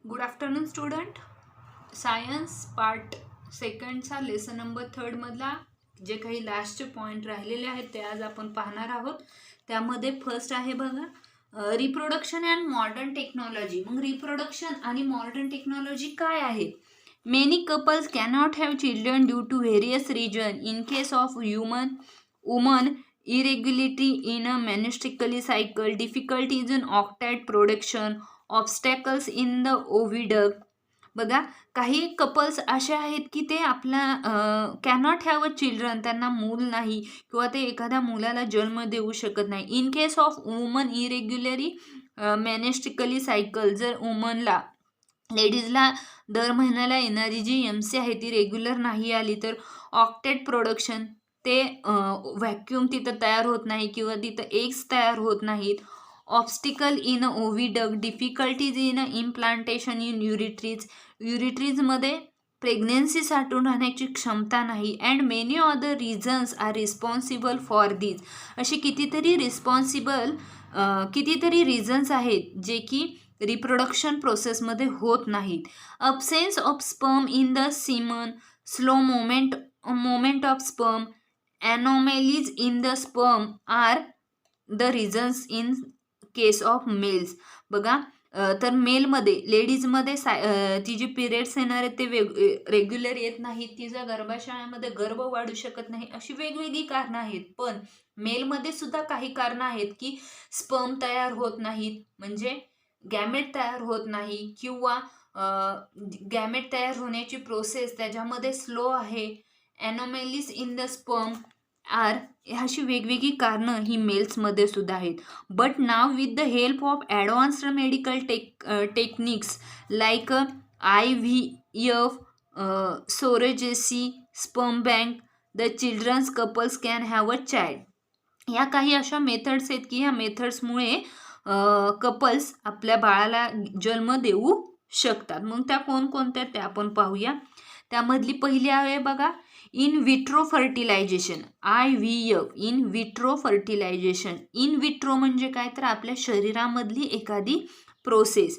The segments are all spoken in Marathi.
Good afternoon student. Science part सेकंडचा लेसन नंबर 3 मधला जे काही लास्टचे पॉईंट राहिलेले आहेत ते आज आपण पाहणार आहोत. त्यामध्ये फर्स्ट आहे बघा रिप्रोडक्शन अँड मॉडर्न टेक्नॉलॉजी. मग रिप्रोडक्शन आणि मॉडर्न टेक्नॉलॉजी काय आहे? Many couples cannot have children due to various reason. In case of woman irregularity in a menstrual cycle, difficulties in octet production, obstacles in the oviduct. बघा काही कपल्स असे आहेत की ते आपला कॅनॉट हॅव अ चिल्ड्रन, त्यांना मूल नाही किंवा ते एखाद्या मुलाला जन्म देऊ शकत नाही. In case of woman irregularity menstrual cycle, जर वुमनला लेडीजला दर महिन्याला येणारी जी MC आहे ती रेग्युलर नाही आली तर ऑक्टेट प्रोडक्शन, ते व्हॅक्यूम तिथं तयार होत नाही किंवा तिथं एग्स तयार होत नाहीत. Obstacle in oviduct, difficulties in implantation in युरिट्रीजमध्ये प्रेग्नेन्सी साठवून राहण्याची क्षमता नाही. And many other reasons are responsible for this. असे कितीतरी रिझन्स आहेत जे की रिप्रोडक्शन प्रोसेसमध्ये होत नाहीत. Absence of sperm in the semen, slow moment of sperm, anomalies in the sperm are the reasons in case of males. बघा तर मेलमध्ये लेडीजमध्ये ती जी पिरियड्स येणार आहेत ते रेग्युलर येत नाहीत, तिचा गर्भाशयामध्ये गर्भ वाढू शकत नाही, अशी वेगवेगळी कारणं आहेत. पण मेलमध्ये सुद्धा काही कारणं आहेत की स्पर्म तयार होत नाहीत, म्हणजे गॅमेट तयार होत नाही किंवा गॅमेट तयार होण्याची प्रोसेस त्याच्यामध्ये स्लो आहे. Anomalies in the sperm are, ह्याची वेगवेगळी कारणं ही मेल्समध्ये सुद्धा आहेत. But now with the help of advanced medical techniques like IVF, surrogacy, sperm bank, the children's couples can have a child. या काही अशा मेथड्स आहेत की ह्या मेथड्समुळे कपल्स आपल्या बाळाला जन्म देऊ शकतात. मग त्या कोणकोणत्या त्या आपण पाहूया. त्यामधली पहिली आहे बघा in vitro fertilization, IVF, in vitro fertilization. In vitro म्हणजे काय तर आपल्या शरीरामधली एखादी process.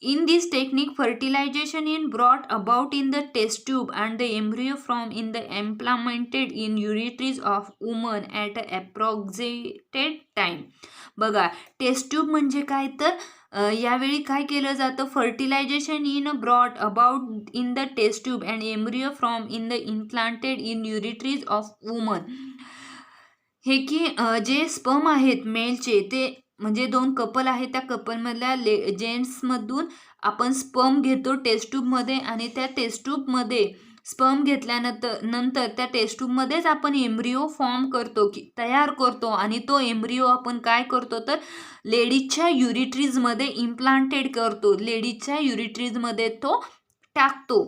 In this technique, fertilization is brought about in the test tube and the embryo from in the implanted in ureters of woman at an approximate time. बघा टेस्ट ट्यूब म्हणजे काय तर यावेळी काय केलं जातं, fertilisation in brought about in the test tube and embryo from in the implanted in uterus of woman. हे की जे स्पर्म आहेत मेलचे, ते म्हणजे दोन कपल आहेत, त्या कपलमधल्या जेंट्समधून आपण स्पर्म घेतो टेस्ट ट्यूबमध्ये आणि त्या टेस्ट ट्यूबमध्ये स्पर्म घेतल्यानंतर त्या टेस्ट ट्यूबमध्येच आपण एम्ब्रिओ फॉर्म करतो की तयार करतो आणि तो एम्ब्रिओ आपण काय करतो तर लेडीजच्या युरिट्रीजमध्ये इम्प्लांटेड करतो, लेडीजच्या युरिट्रीजमध्ये तो टाकतो.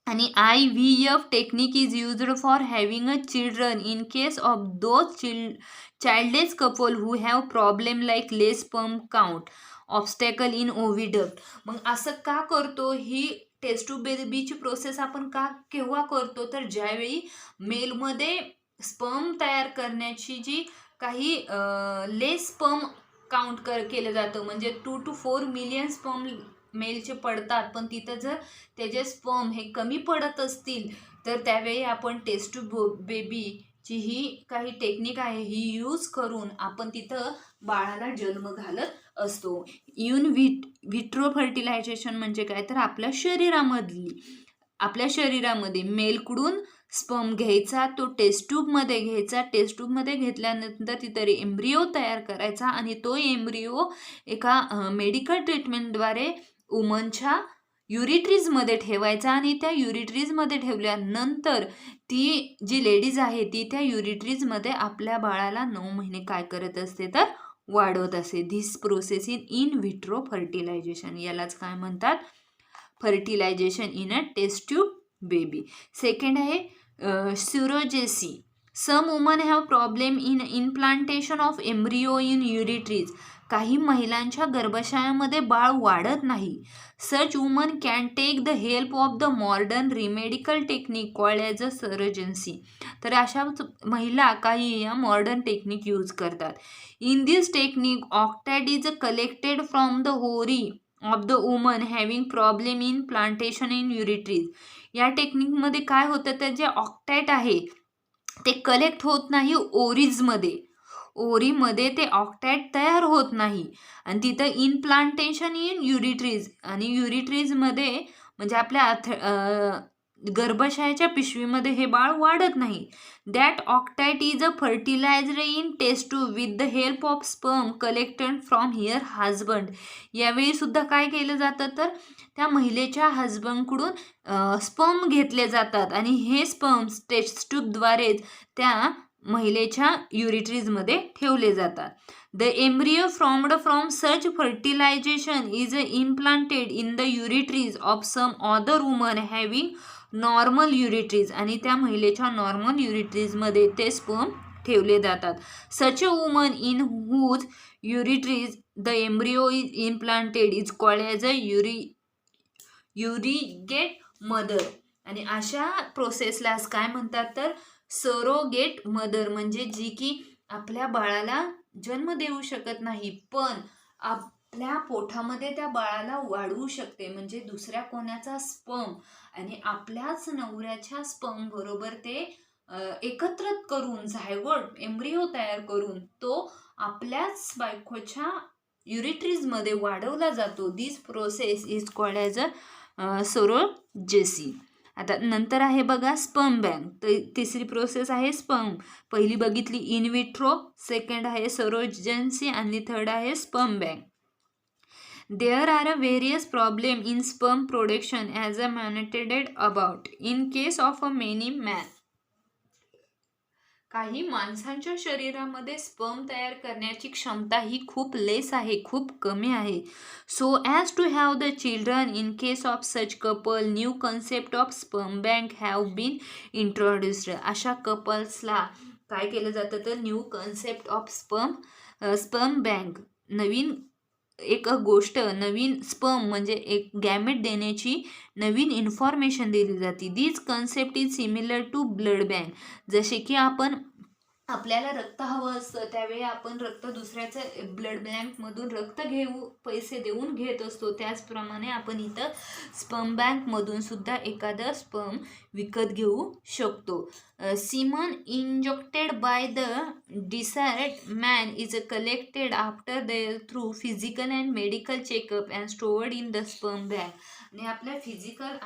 आणि IVF technique is used for having a children in case of those childless couple who have problem like less sperm count, obstacle in oviduct. मग असं का करतो, ही टेस्ट ट्यूब बेबीची प्रोसेस आपण केव्हा करतो तर ज्यावेळी मेलमध्ये स्पर्म तयार करण्याची जी काही लेस स्पर्म काउंट केलं जातं, म्हणजे 2 to 4 मिलियन स्पर्म मेलचे पडतात, पण तिथं जर त्याचे स्पर्म हे कमी पडत असतील तर त्यावेळी आपण टेस्ट ट्यूब बेबीची ही काही टेक्निक आहे ही यूज करून आपण तिथं बाळाला जन्म घालत असतो. विट्रो फर्टिलायझेशन म्हणजे काय तर आपल्या शरीरामध्ये मेलकडून स्पर्म घ्यायचा, तो टेस्ट ट्यूबमध्ये घ्यायचा, टेस्ट ट्यूबमध्ये घेतल्यानंतर तिथं एम्ब्रिओ तयार करायचा आणि तो एम्ब्रिओ एका मेडिकल ट्रीटमेंटद्वारे वुमनच्या युरिट्रीजमध्ये ठेवायचा आणि त्या युरिट्रीजमध्ये ठेवल्यानंतर ती जी लेडीज आहे ती त्या युरिट्रीजमध्ये आपल्या बाळाला 9 महिने काय करत असते तर वाढवत असते. This process in vitro fertilisation, यालाच काय म्हणतात, fertilisation in a test tube baby. Second आहे surrogacy. Some woman have problem in implantation of embryo in uterus. काही महिलांच्या गर्भाशयामध्ये बाळ वाढत नाही. Such woman can take the help of the modern medical technique called as a surrogacy. तर अशा महिला काही या मॉडर्न टेक्निक यूज करतात. In this technique octet is collected from the होरी of the woman having problem in plantation in uterus. या टेक्निकमध्ये काय होतं, तर जे ऑक्टॅट आहे ते कलेक्ट होत नाही ओरीजमध्ये. ओरीमध्ये ते ऑक्टॅट तयार होत नाही आणि तिथं इन प्लांटेशन इन युरिट्रीज, आणि युरिट्रीजमध्ये म्हणजे आपल्या गर्भाशयाच्या पिशवीमध्ये हे बाळ वाढत नाही. That octet is a fertilised in test tube with the help of sperm collected from her husband. यावेळी सुद्धा काय केलं जातं, तर त्या महिलेच्या हजबंडकडून स्पर्म घेतले जातात आणि हे स्पर्म टेस्ट ट्यूबद्वारेच त्या महिलेच्या युरिट्रीजमध्ये ठेवले जातात. The embryo formed from such fertilisation is implanted in the uterus of some other woman having normal uterus, आणि त्या महिलेच्या नॉर्मल युरिट्रीजमध्ये ते स्पर्म ठेवले जातात. Such a woman in whose uterus the embryo is implanted is called as a surrogate mother. आणि अशा प्रोसेसला काय म्हणतात, तर सरोगेट मदर, म्हणजे जी की आपल्या बाळाला जन्म देऊ शकत नाही पण आपल्या पोटामध्ये त्या बाळाला वाढवू शकते. म्हणजे दुसऱ्या कोणाचा स्पर्म आणि आपल्याच नवऱ्याच्या स्पर्म बरोबर ते एकत्रित करून झायगोट एम्ब्रिओ तयार करून तो आपल्याच बायकोच्या युरिट्रीजमध्ये वाढवला जातो. This process is called as a surrogacy. आता नंतर आहे बघा स्पर्म बँक. तर तिसरी प्रोसेस आहे स्पर्म. पहिली बघितली इन विट्रो, सेकंड आहे सरोजेन्सी आणि थर्ड आहे sperm bank. There are a various problem in sperm production as I mentioned about. In case of a many man, काही माणसांच्या शरीरामध्ये स्पर्म तयार करण्याची क्षमता ही खूप लेस आहे, खूप कमी आहे. So as to have the children in case of such couple new concept of sperm bank have been introduced. अशा कपल्सला काय केलं जातं, तर new concept of sperm bank, नवीन एक गोष्ट, नवीन स्पर्म म्हणजे एक गॅमेट देण्याची नवीन इन्फॉर्मेशन दिली जाते. This concept is similar to blood bank. जसे की आपल्याला रक्त हवं असतं त्यावेळी आपण रक्त दुसऱ्याचं ब्लड बँकमधून रक्त पैसे देऊन घेत असतो. त्याचप्रमाणे आपण इथं स्पर्म बँकमधून सुद्धा एखादं स्पर्म विकत घेऊ शकतो. Semen injected by the desired man is collected after there through physical and medical checkup and stored in the sperm bank. आणि आपल्या फिजिकल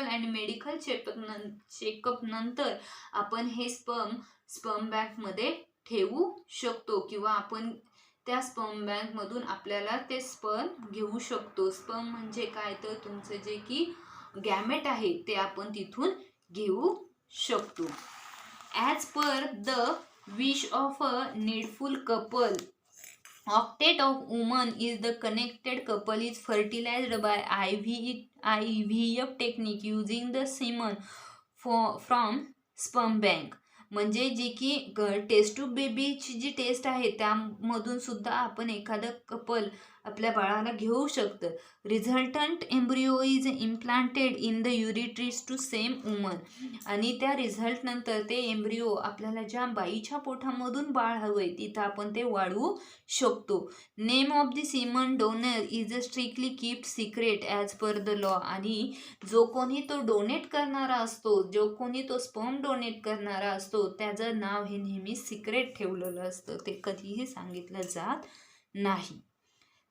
आणि मेडिकल चेकअप नंतर आपण हे स्पर्म बँकमध्ये ठेवू शकतो किंवा आपण त्या स्पर्म बँकमधून आपल्याला ते स्पर्म घेऊ शकतो. स्पर्म म्हणजे काय, तर तुमचं जे की गॅमेट आहे ते आपण तिथून घेऊ शकतो. As per the wish of a needful couple, octet of woman is the connected couple is fertilized by IVF technique using the semen from sperm bank. म्हणजे जी की टेस्ट टू बेबीची जी टेस्ट आहे त्यामधून सुद्धा आपण एखादं कपल आपल्या बाळाला घेऊ शकतं. Resultant embryo is implanted in the uterus to same woman. आणि त्या रिझल्ट नंतर ते एम्ब्रिओ आपल्याला ज्या बाईच्या पोटामधून बाळ हवंय तिथं आपण ते वाढवू शकतो. Name of the semen donor is strictly keeped secret as per the law. आणि जो कोणी तो डोनेट करणारा असतो, जो कोणी तो स्पर्म डोनेट करणारा असतो त्याचं नाव हे नेहमी सिक्रेट ठेवलेलं असतं, ते कधीही सांगितलं जात नाही.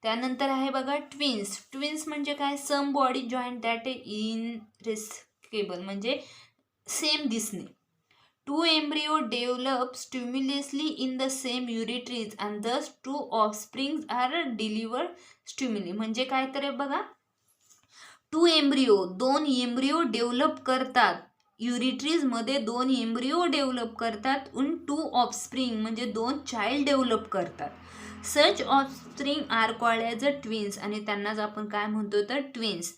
त्यानंतर आहे बघा ट्विन्स म्हणजे काय, सम बॉडी जॉईंट दॅट इनरेस्केबल म्हणजे सेम दिसणे. Two embryo develop simultaneously in the same uterus and thus two offsprings are delivered simultaneously. म्हणजे काय तर बघा, दोन एम्ब्रिओ डेव्हलप करतात, युरिट्रीजमध्ये 2 एम्ब्रिओ डेव्हलप करतात, उन 2 ऑफस्प्रिंग म्हणजे 2 चाइल्ड डेव्हलप करतात. Such offspring are called as a twins. आणि त्यांनाच आपण काय म्हणतो, तर twins.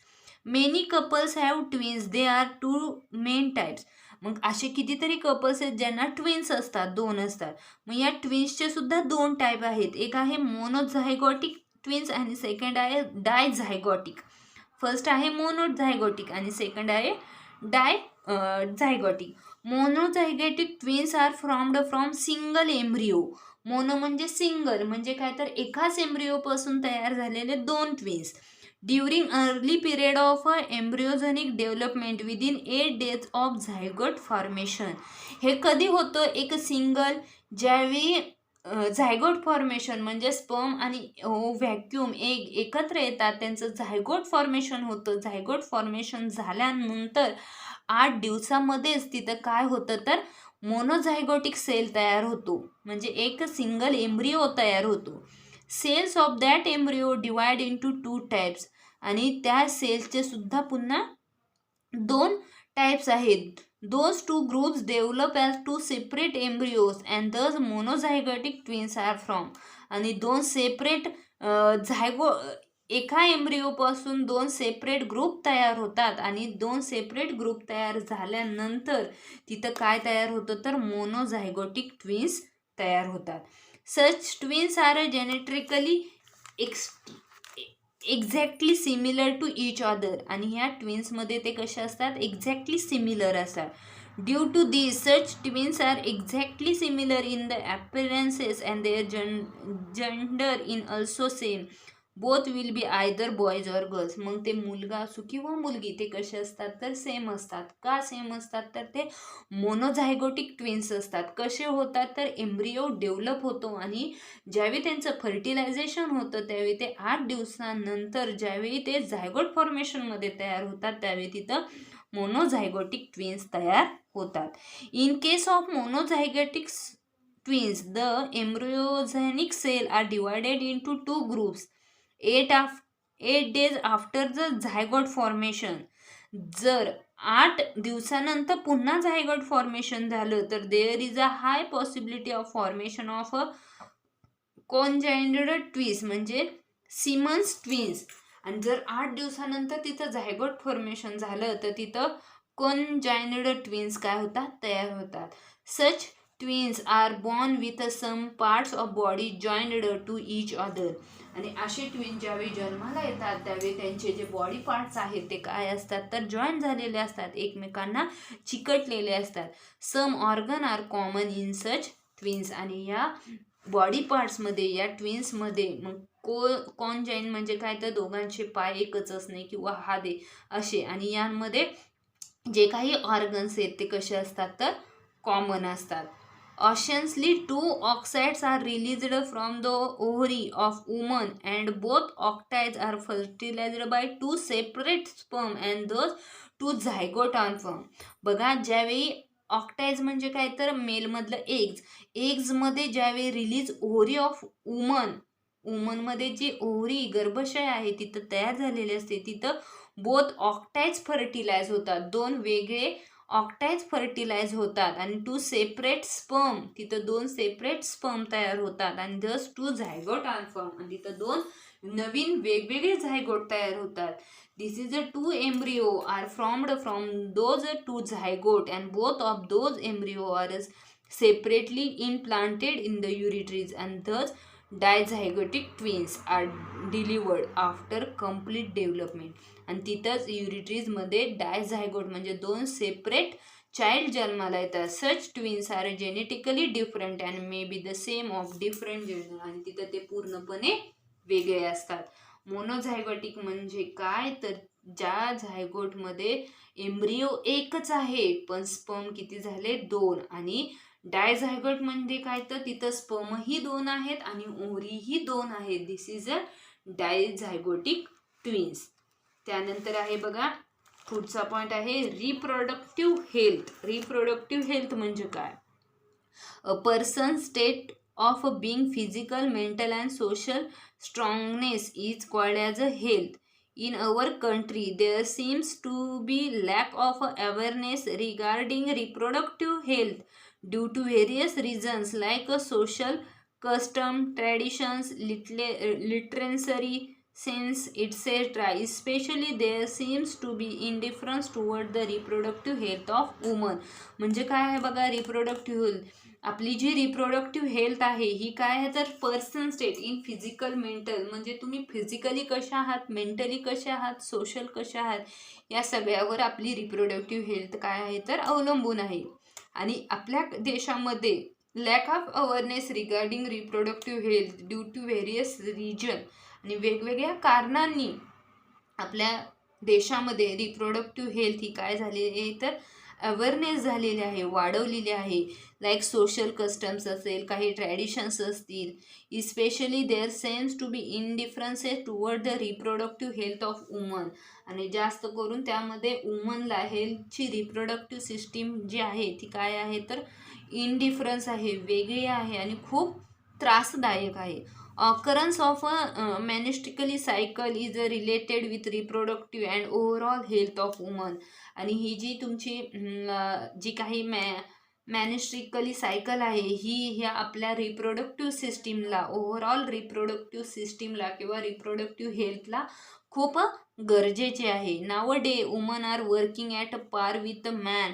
Many couples have twins, they are 2 main types. मग असे कितीतरी कपल्स आहेत ज्यांना ट्विन्स असतात, 2 असतात. मग या ट्विन्सचे सुद्धा 2 टाईप आहेत. एक आहे मोनोझायगॉटिक ट्विन्स आणि सेकंड आहे डायझायगॉटिक. फर्स्ट आहे मोनोझायगॉटिक आणि सेकंड आहे dizygotic. Monozygotic twins are formed from single embryo. Mono म्हणजे सिंगल, म्हणजे काय तर एकाच एम्ब्रिओ पासून तयार झालेले दोन twins. During early period of embryogenic development within 8 days of zygote formation. हे कधी होतं? एक सिंगल, ज्यावेळी झायगोट फॉर्मेशन म्हणजे स्पर्म आणि व्हॅक्यूम एकत्र येतात, त्यांचं झायगोट फॉर्मेशन होतं. झायगोट फॉर्मेशन झाल्यानंतर 8 दिवसामध्येच तिथं काय होतं तर मोनोझायगोटिक सेल तयार होतो, म्हणजे एक सिंगल एम्ब्रिओ तयार होतो. Cells of that embryo divide into 2 types. आणि त्या सेल्सचे सुद्धा पुन्हा 2 टाइप्स आहेत. Those two groups develop as 2 separate embryos and thus monozygotic twins are formed. आणि 2 सेपरेट एका एम्ब्रिओ पासून 2 सेपरेट ग्रुप तयार होतात आणि 2 सेपरेट ग्रुप तयार झाल्यानंतर तिथं काय तयार होतं तर मोनोझायगोटिक ट्विन्स तयार होतात. Such twins are genetically exactly similar to each other. आणि ह्या ट्विन्समध्ये ते कसे असतात? एक्झॅक्टली सिमिलर असतात. Due to this such twins are exactly similar in the appearances and their gender in also same. Both will be either boys or girls. मग ते मुलगा असो किंवा मुलगी, ते कसे असतात तर सेम असतात. का सेम असतात तर ते मोनोझायगोटिक ट्विन्स असतात. कसे होतात तर एम्ब्रिओ डेव्हलप होतो आणि ज्यावेळी त्यांचं फर्टिलायझेशन होतं त्यावेळी ते 8 दिवसानंतर ज्यावेळी ते झायगोट फॉर्मेशनमध्ये तयार होतात त्यावेळी तिथं मोनोझायगोटिक ट्विन्स तयार होतात. In case of monozygotic twins, the embryogenic cell are divided into 2 groups 8 days after the zygote formation. जर 8 दिवसानंतर पुन्हा झायगोट फॉर्मेशन झालं तर there is a high possibility of formation of a conjoined twins, म्हणजे सिमन्स ट्विन्स. आणि जर 8 दिवसानंतर तिथं झायगोट फॉर्मेशन झालं तर तिथं कॉन्जाइंड ट्विन्स काय होतात? तयार होतात. Such twins are born with some parts of body joined to each other. आणि असे ट्विन ज्यावेळी जन्माला येतात त्यावेळी त्यांचे जे बॉडी पार्ट्स आहेत ते काय असतात तर जॉईंट झालेले असतात, एकमेकांना चिकटलेले असतात. Some organ are common in such twins. आणि या बॉडी पार्ट्समध्ये, या ट्विन्समध्ये मग कॉन्जाईन म्हणजे काय तर दोघांचे पाय एकच असणे किंवा हात असे. आणि यांमध्ये जे काही ऑर्गन्स आहेत ते कसे असतात तर कॉमन असतात. Occasionally 2 oocytes are released from the ovary of woman and both oocytes are fertilized by 2 separate sperm and those 2 zygote are formed. बघा, ज्यावेळी ऑक्टाइज म्हणजे काय तर मेलमधलं एग्जमध्ये ज्यावेळी रिलीज ओव्हरी ऑफ वुमनमध्ये जी ओव्हरी गर्भाशय आहे तिथं तयार झालेली असते, तिथं बोथ ऑक्टाइज फर्टिलाइज होतात, 2 वेगळे ऑक्टाइज फर्टिलाइज होतात. आणि 2 सेपरेट स्पर्म, तिथं 2 सेपरेट स्पर्म तयार होतात आणि दस 2 झायगोट आर फॉर्म, आणि तिथं 2 नवीन वेगवेगळे झायगोट तयार होतात. This is a 2 embryo are formed from those 2 zygote and both of those embryo are separately implanted in the uterus and thus dizygotic twins are delivered after complete development. आणि तिथंच युरिट्रीजमध्ये डायझायगोट म्हणजे 2 सेपरेट चाइल्ड जन्माला येतात. Such twins are genetically different and may be the same of different gender. आणि तिथं ते पूर्णपणे वेगळे असतात. मोनोझायगोटिक म्हणजे काय तर ज्या झायगोटमध्ये एम्ब्रिओ एकच आहे पण स्पर्म किती झाले? 2. आणि डायझायगोट म्हणजे काय तर तिथं स्पर्मही 2 आहेत आणि ओव्हरीही 2 आहेत. दिस इज अ डायझायगोटिक ट्विन्स. त्यानंतर आहे बघा पुढचा पॉईंट आहे रिप्रोडक्टिव्ह हेल्थ. रिप्रोडक्टिव्ह हेल्थ म्हणजे काय? A person state of being physical, mental and social strongness is called as a health. In our country, there seems to be lack of awareness regarding reproductive health due to various reasons like social custom, traditions, literacy, sense, etc. Especially there seems to be indifference toward the reproductive health of women. म्हणजे काय आहे बघा रिप्रोडक्टिव्ह हेल्थ? आपली जी रिप्रोडक्टिव्ह हेल्थ आहे ही काय आहे तर person state in physical, mental, म्हणजे तुम्ही फिजिकली कशा आहात, मेंटली कशा आहात, सोशल कशा आहात, या सगळ्यावर आपली रिप्रोडक्टिव्ह हेल्थ काय आहे तर अवलंबून आहे. आणि आपल्या देशामध्ये lack of awareness regarding reproductive health due to various reason आणि वेगवेगळ्या कारणांनी आपल्या देशामध्ये रिप्रोडक्टिव्ह हेल्थ ही काय झालेली आहे तर अवेअरनेस झालेली आहे, वाढवलेली आहे. लाईक सोशल कस्टम्स असेल, काही ट्रॅडिशन्स असतील, especially there seems to be indifferences toward the reproductive health of woman. आणि जास्त करून त्यामध्ये वुमनला हेल्थची रिप्रोडक्टिव्ह सिस्टीम जी आहे ती काय आहे तर इनडिफरन्स आहे, वेगळी आहे आणि खूप त्रासदायक आहे. occurrence of a menstrual cycle is related with reproductive and overall health of women. आणि ही जी तुमची जी काही मॅनिस्ट्रिकली सायकल आहे ही ह्या आपल्या रिप्रोडक्टिव्ह सिस्टीमला, ओव्हरऑल रिप्रोडक्टिव्ह सिस्टीमला किंवा रिप्रोडक्टिव्ह हेल्थला खूप गरजेचे आहे. Now day woman are working at par with man.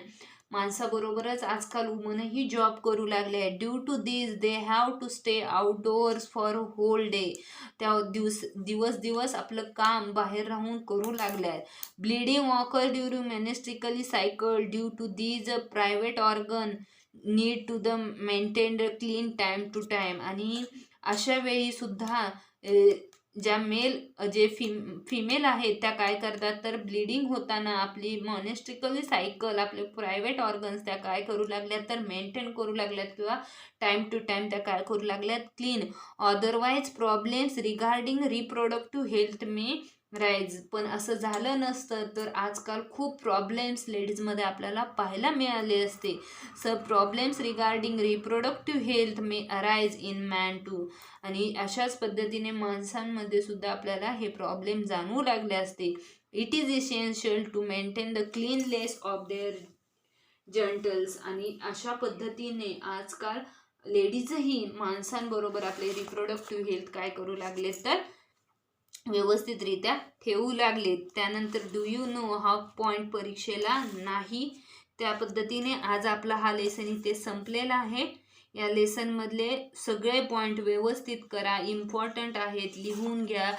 माणसाबरोबरच आजकाल वुमनही जॉब करू लागले आहे. Due to this they have to stay outdoors for whole day. त्या दिवस आपलं काम बाहेर राहून करू लागले आहेत. Bleeding occur during menstrual cycle due to these private organ need to the maintained clean time to time. आणि अशा वेळी सुद्धा ज्या जे फिमेल आहेत त्या काय करतात तर ब्लिडिंग होताना आपली मॉनेस्ट्रिकली सायकल, आपले प्रायव्हेट ऑर्गन्स त्या काय करू लागल्यात तर मेंटेन करू लागल्यात किंवा टाईम टू टाईम त्या काय करू लागल्यात clean. Otherwise problems regarding reproductive health may rise. पण असं झालं नसतं तर आजकाल खूप प्रॉब्लेम्स लेडीजमध्ये आपल्याला पाहायला मिळाले असते. Problems regarding reproductive health may arise in man too. आणि अशाच पद्धतीने माणसांमध्ये सुद्धा आपल्याला हे प्रॉब्लेम जाणवू लागले असते. It is essential to maintain the cleanness of their genitals. आणि अशा पद्धतीने आजकाल लेडीजही माणसांबरोबर आपले रिप्रोडक्टिव्ह हेल्थ काय करू लागले तर व्यवस्थितरित्या ठेवू लागले. त्यानंतर डू यू नो हा पॉईंट परीक्षेला नाही. त्या पद्धतीने आज आपला हा लेसन इथे संपलेला आहे. या लेसनमधले सगळे पॉईंट व्यवस्थित करा, इम्पॉर्टंट आहेत, लिहून घ्या.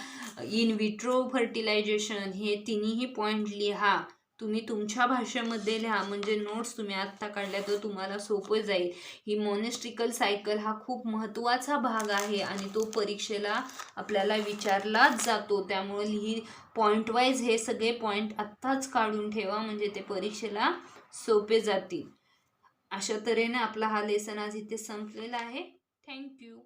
इन विट्रो फर्टिलायझेशन हे तिन्ही पॉईंट लिहा. तुम्ही तुमच्या भाषेमध्ये लिहा, म्हणजे नोट्स तुम्ही आत्ता काढल्या तर तुम्हाला सोपं जाईल. ही मॉनेस्ट्रिकल सायकल हा खूप महत्त्वाचा भाग आहे आणि तो परीक्षेला आपल्याला विचारलाच जातो. त्यामुळे ही पॉईंट वाईज हे सगळे पॉईंट आत्ताच काढून ठेवा, म्हणजे ते परीक्षेला सोपे जातील. अशा तऱ्हेने आपला हा लेसन आज इथे संपलेला आहे. थँक्यू.